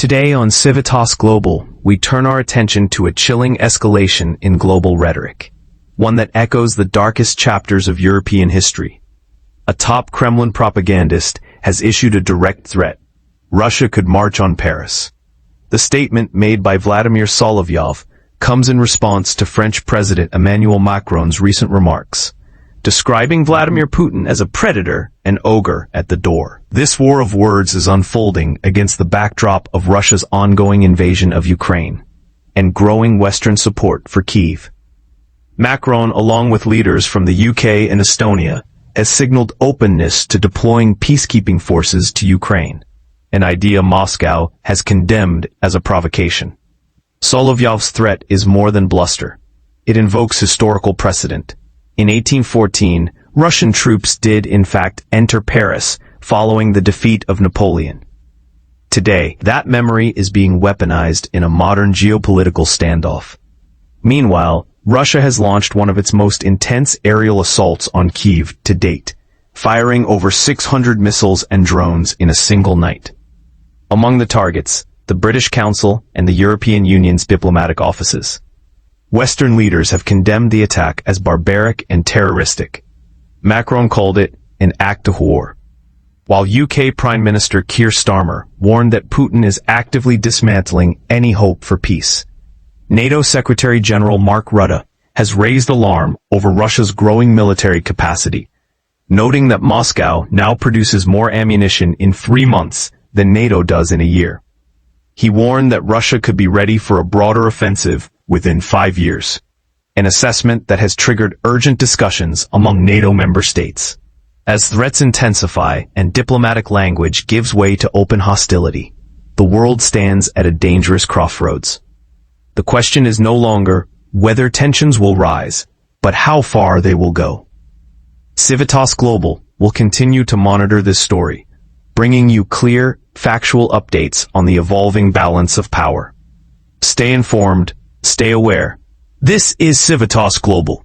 Today on Civitas Global, we turn our attention to a chilling escalation in global rhetoric, one that echoes the darkest chapters of European history. A top Kremlin propagandist has issued a direct threat. Russia could march on Paris. The statement made by Vladimir Solovyov comes in response to French President Emmanuel Macron's recent remarks, describing Vladimir Putin as a predator and ogre at the door. This war of words is unfolding against the backdrop of Russia's ongoing invasion of Ukraine and growing Western support for Kyiv. Macron, along with leaders from the UK and Estonia, has signaled openness to deploying peacekeeping forces to Ukraine, an idea Moscow has condemned as a provocation. Solovyov's threat is more than bluster. It invokes historical precedent. In 1814, Russian troops did in fact enter Paris following the defeat of Napoleon. Today, that memory is being weaponized in a modern geopolitical standoff. Meanwhile, Russia has launched one of its most intense aerial assaults on Kyiv to date, firing over 600 missiles and drones in a single night. Among the targets, the British Council and the European Union's diplomatic offices. Western leaders have condemned the attack as barbaric and terroristic. Macron called it an act of war, while UK Prime Minister Keir Starmer warned that Putin is actively dismantling any hope for peace. NATO Secretary General Mark Rutte has raised alarm over Russia's growing military capacity, noting that Moscow now produces more ammunition in 3 months than NATO does in a year. He warned that Russia could be ready for a broader offensive within 5 years, an assessment that has triggered urgent discussions among NATO member states. As threats intensify and diplomatic language gives way to open hostility, the world stands at a dangerous crossroads. The question is no longer whether tensions will rise, but how far they will go. Civitas Global will continue to monitor this story, bringing you clear, factual updates on the evolving balance of power. Stay informed, stay aware. This is Civitas Global.